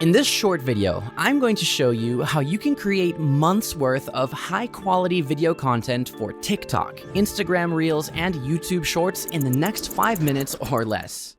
In this short video, I'm going to show you how you can create months worth of high-quality video content for TikTok, Instagram Reels, and YouTube Shorts in the next 5 minutes or less.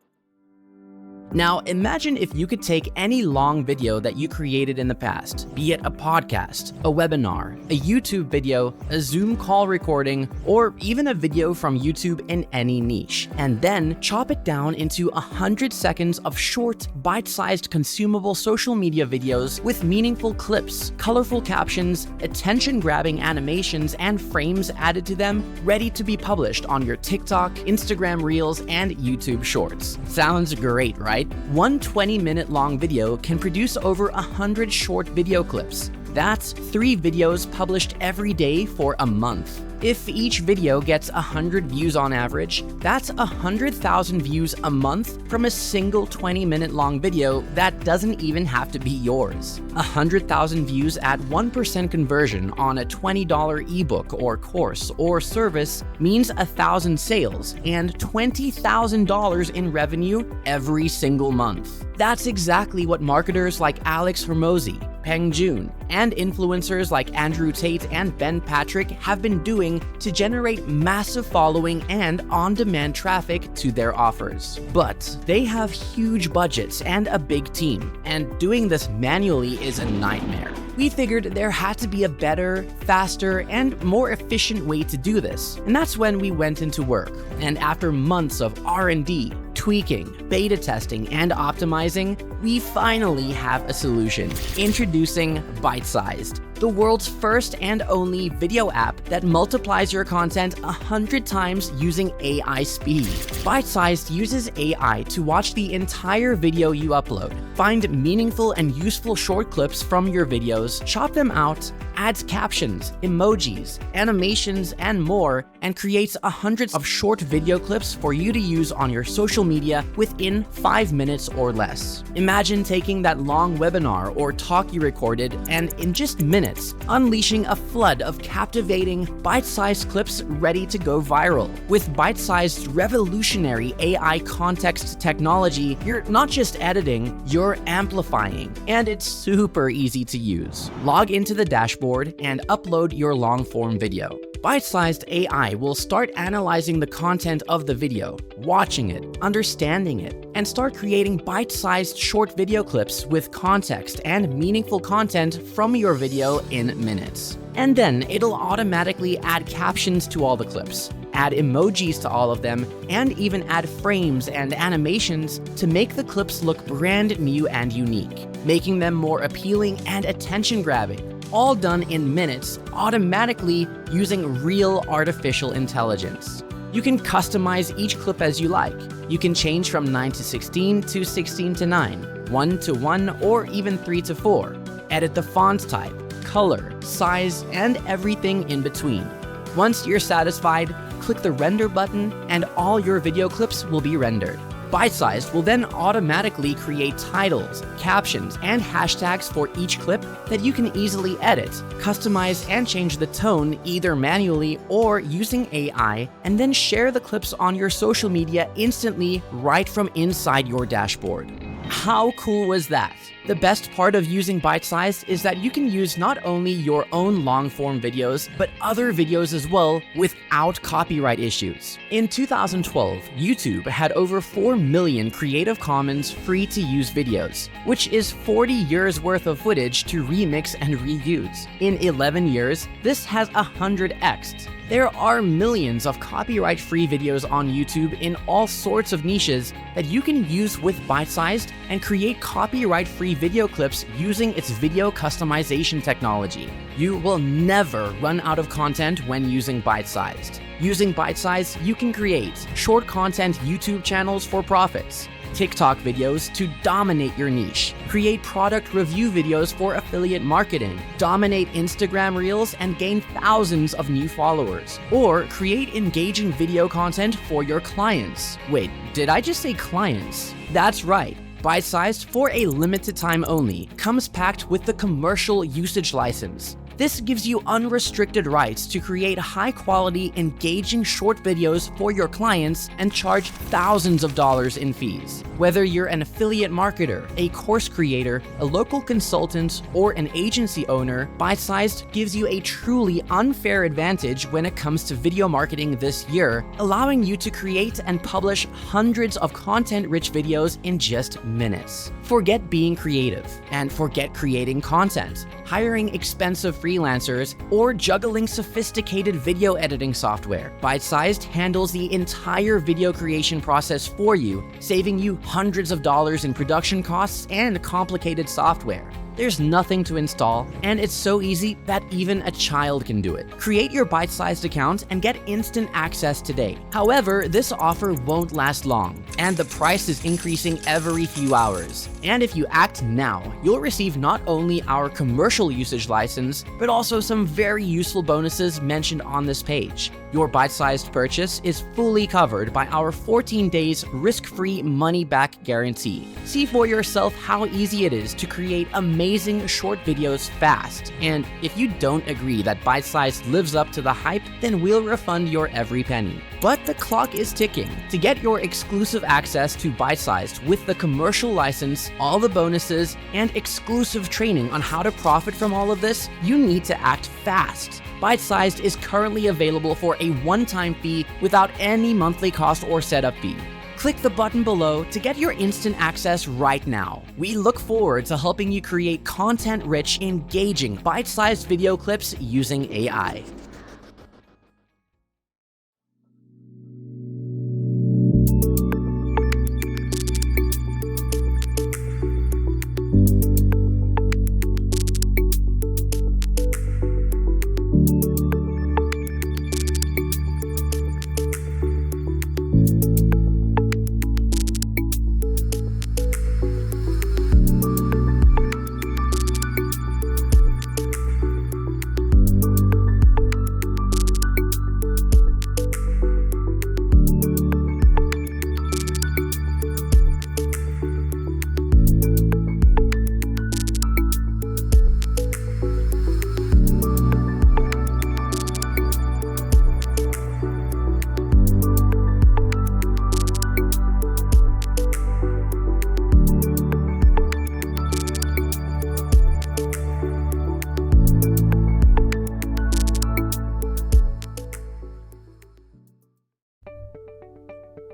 Now, imagine if you could take any long video that you created in the past, be it a podcast, a webinar, a YouTube video, a Zoom call recording, or even a video from YouTube in any niche, and then chop it down into 100 seconds of short, bite-sized consumable social media videos with meaningful clips, colorful captions, attention-grabbing animations, and frames added to them, ready to be published on your TikTok, Instagram Reels, and YouTube Shorts. Sounds great, right? One 20-minute long video can produce over 100 short video clips. That's 3 videos published every day for a month. If each video gets 100 views on average, that's 100,000 views a month from a single 20-minute long video that doesn't even have to be yours. 100,000 views at 1% conversion on a $20 ebook or course or service means 1,000 sales and $20,000 in revenue every single month. That's exactly what marketers like Alex Hormozi, Peng Joon, and influencers like Andrew Tate and Ben Patrick have been doing to generate massive following and on-demand traffic to their offers. But they have huge budgets and a big team, and doing this manually is a nightmare. We figured there had to be a better, faster, and more efficient way to do this, and that's when we went into work. And after months of R&D, tweaking, beta testing, and optimizing, we finally have a solution. Introducing BiteSyzed, the world's first and only video app that multiplies your content 100 times using AI speed. BiteSyzed uses AI to watch the entire video you upload, find meaningful and useful short clips from your videos, chop them out, adds captions, emojis, animations, and more, and creates 100 of short video clips for you to use on your social media within 5 minutes or less. Imagine taking that long webinar or talk you recorded and in just minutes, unleashing a flood of captivating, bite-sized clips ready to go viral. With BiteSyzed's revolutionary AI context technology, you're not just editing, you're amplifying, and it's super easy to use. Log into the dashboard and upload your long-form video. BiteSyzed AI will start analyzing the content of the video, watching it, understanding it, and start creating bite-sized short video clips with context and meaningful content from your video in minutes. And then it'll automatically add captions to all the clips, add emojis to all of them, and even add frames and animations to make the clips look brand new and unique, making them more appealing and attention-grabbing. All done in minutes, automatically using real artificial intelligence. You can customize each clip as you like. You can change from 9 to 16 to 16 to 9, 1 to 1, or even 3 to 4. Edit the font type, color, size, and everything in between. Once you're satisfied, click the render button and all your video clips will be rendered. BiteSyzed will then automatically create titles, captions, and hashtags for each clip that you can easily edit, customize, and change the tone either manually or using AI, and then share the clips on your social media instantly right from inside your dashboard. How cool was that? The best part of using BiteSyzed is that you can use not only your own long-form videos, but other videos as well without copyright issues. In 2012, YouTube had over 4 million Creative Commons free-to-use videos, which is 40 years worth of footage to remix and reuse. In 11 years, this has 100x'd. There are millions of copyright-free videos on YouTube in all sorts of niches that you can use with BiteSyzed and create copyright-free video clips using its video customization technology. You will never run out of content when using BiteSyzed. Using BiteSyzed, you can create short content YouTube channels for profits, TikTok videos to dominate your niche, create product review videos for affiliate marketing, dominate Instagram Reels and gain thousands of new followers, or create engaging video content for your clients. Wait, did I just say clients? That's right. BiteSyzed, for a limited time only, comes packed with the commercial usage license. This gives you unrestricted rights to create high-quality, engaging short videos for your clients and charge thousands of dollars in fees. Whether you're an affiliate marketer, a course creator, a local consultant, or an agency owner, BiteSyzed gives you a truly unfair advantage when it comes to video marketing this year, allowing you to create and publish hundreds of content-rich videos in just minutes. Forget being creative and forget creating content, hiring expensive freelancers, or juggling sophisticated video editing software. BiteSyzed handles the entire video creation process for you, saving you hundreds of dollars in production costs and complicated software. There's nothing to install, and it's so easy that even a child can do it. Create your BiteSyzed account and get instant access today. However, this offer won't last long, and the price is increasing every few hours. And if you act now, you'll receive not only our commercial usage license, but also some very useful bonuses mentioned on this page. Your BiteSyzed purchase is fully covered by our 14 days risk-free money-back guarantee. See for yourself how easy it is to create amazing short videos fast. And if you don't agree that BiteSyzed lives up to the hype, then we'll refund your every penny. But the clock is ticking. To get your exclusive access to BiteSyzed with the commercial license, all the bonuses, and exclusive training on how to profit from all of this, you need to act fast. BiteSyzed is currently available for a one-time fee without any monthly cost or setup fee. Click the button below to get your instant access right now. We look forward to helping you create content-rich, engaging, bite-sized video clips using AI.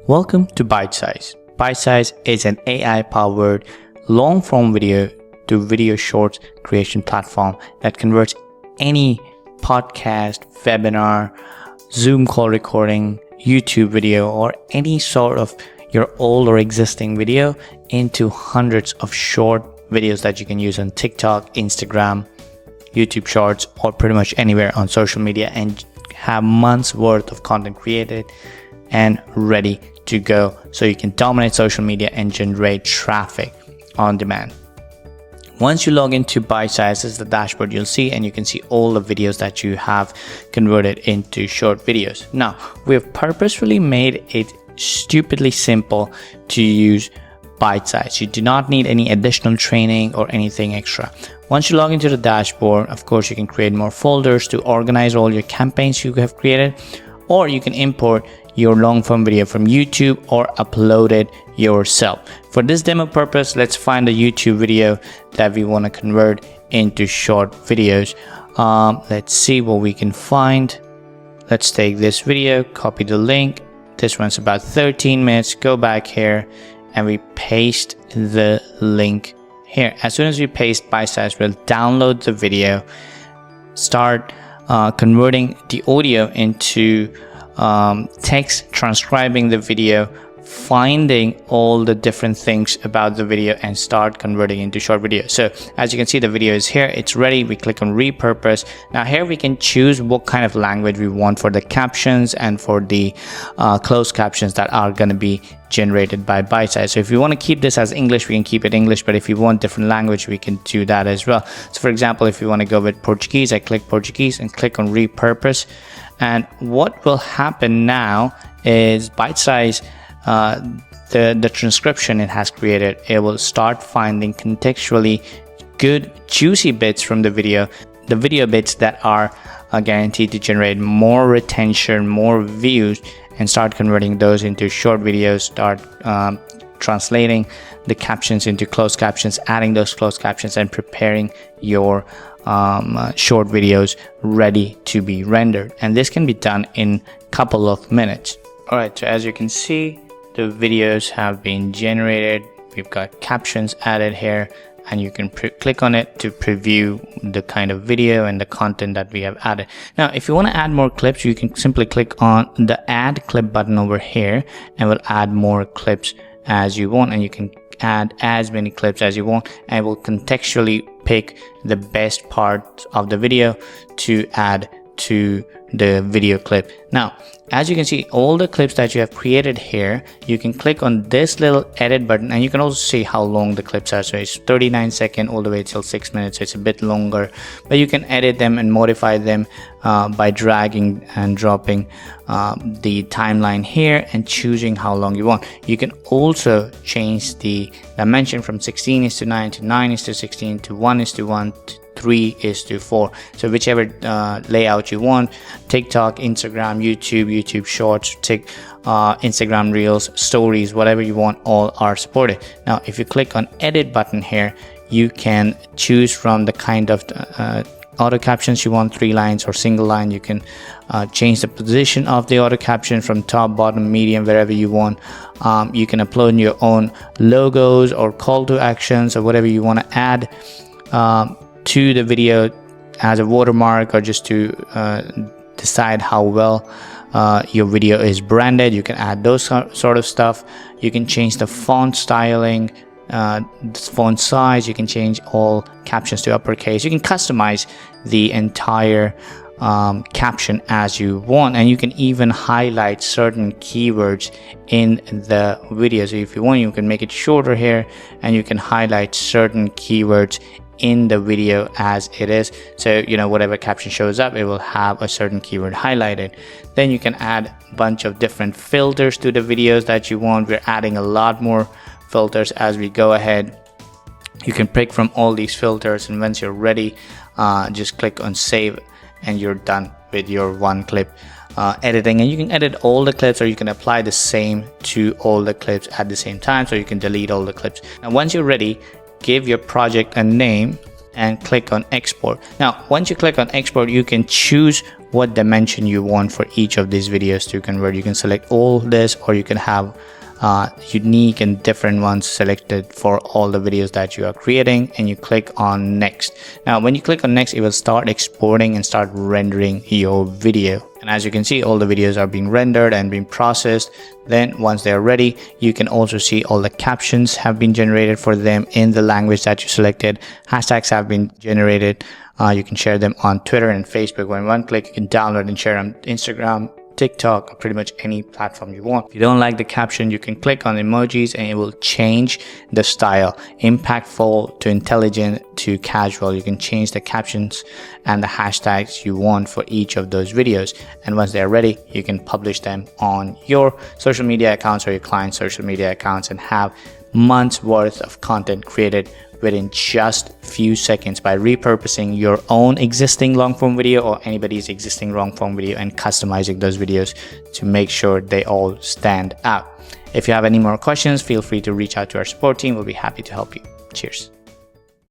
Welcome to BiteSyzed. BiteSyzed is an AI-powered long-form video to video shorts creation platform that converts any podcast, webinar, Zoom call recording, YouTube video, or any sort of your old or existing video into hundreds of short videos that you can use on TikTok, Instagram, YouTube Shorts, or pretty much anywhere on social media, and have months worth of content created and ready to go, so you can dominate social media and generate traffic on demand. Once you log into BiteSyzed, this is the dashboard you'll see, and you can see all the videos that you have converted into short videos. Now, we have purposefully made it stupidly simple to use BiteSyzed. You do not need any additional training or anything extra. Once you log into the dashboard, of course, you can create more folders to organize all your campaigns you have created, or you can import your long form video from YouTube or upload it yourself. For this demo purpose, let's find a YouTube video that we want to convert into short videos. Let's see what we can find. Let's take this video, copy the link. This one's about 13 minutes. Go back here and we paste the link here. As soon as we paste, BiteSyzed will download the video, start converting the audio into text, transcribing the video, finding all the different things about the video, and start converting into short video. So as you can see, the video is here, it's ready. We click on repurpose. Now here we can choose what kind of language we want for the captions and for the closed captions that are going to be generated by BiteSyzed. So if you want to keep this as English, we can keep it English, but if you want different language, we can do that as well. So for example, if you want to go with Portuguese, I click Portuguese and click on repurpose. And what will happen now is BiteSyzed, the transcription it has created, it will start finding contextually good juicy bits from the video the video bits that are guaranteed to generate more retention, more views, and start converting those into short videos, start translating the captions into closed captions, adding those closed captions, and preparing your short videos ready to be rendered. And this can be done in a couple of minutes. All right, so as you can see, the videos have been generated. We've got captions added here, and you can click on it to preview the kind of video and the content that we have added. Now, if you want to add more clips, you can simply click on the add clip button over here, and we'll add more clips as you want, and you can add as many clips as you want, and it will contextually pick the best part of the video to add to the video clip. Now, as you can see, all the clips that you have created here, you can click on this little edit button, and you can also see how long the clips are. So it's 39 seconds all the way till 6 minutes, so it's a bit longer, but you can edit them and modify them by dragging and dropping the timeline here and choosing how long you want. You can also change the dimension from 16:9 to 9:16 to 1:1 to 3:4. So whichever layout you want, TikTok, Instagram, YouTube Shorts, Instagram Reels, Stories, whatever you want, all are supported. Now, if you click on edit button here, you can choose from the kind of auto captions you want, 3 lines or single line. You can change the position of the auto caption from top, bottom, medium, wherever you want. You can upload your own logos or call to actions or whatever you want to add to the video as a watermark, or just to decide how well your video is branded. You can add those sort of stuff. You can change the font styling, font size. You can change all captions to uppercase. You can customize the entire caption as you want, and you can even highlight certain keywords in the video. So if you want, you can make it shorter here, and you can highlight certain keywords in the video as it is. So whatever caption shows up, it will have a certain keyword highlighted. Then you can add a bunch of different filters to the videos that you want. We're adding a lot more filters as we go ahead. You can pick from all these filters, and once you're ready, just click on save, and you're done with your one clip editing. And you can edit all the clips, or you can apply the same to all the clips at the same time, so you can delete all the clips. And once you're ready, give your project a name and click on export. Now, once you click on export, you can choose what dimension you want for each of these videos to convert. You can select all this, or you can have unique and different ones selected for all the videos that you are creating, and you click on next. Now, when you click on next, it will start exporting and start rendering your video. And as you can see, all the videos are being rendered and being processed. Then once they are ready, you can also see all the captions have been generated for them in the language that you selected. Hashtags have been generated. You can share them on Twitter and Facebook. When one click, you can download and share on Instagram, TikTok, or pretty much any platform you want. If you don't like the caption, you can click on emojis, and it will change the style, impactful to intelligent to casual. You can change the captions and the hashtags you want for each of those videos. And once they're ready, you can publish them on your social media accounts or your client's social media accounts, and have months worth of content created within just few seconds by repurposing your own existing long form video or anybody's existing long form video and customizing those videos to make sure they all stand out. If you have any more questions, feel free to reach out to our support team. We'll be happy to help you. Cheers.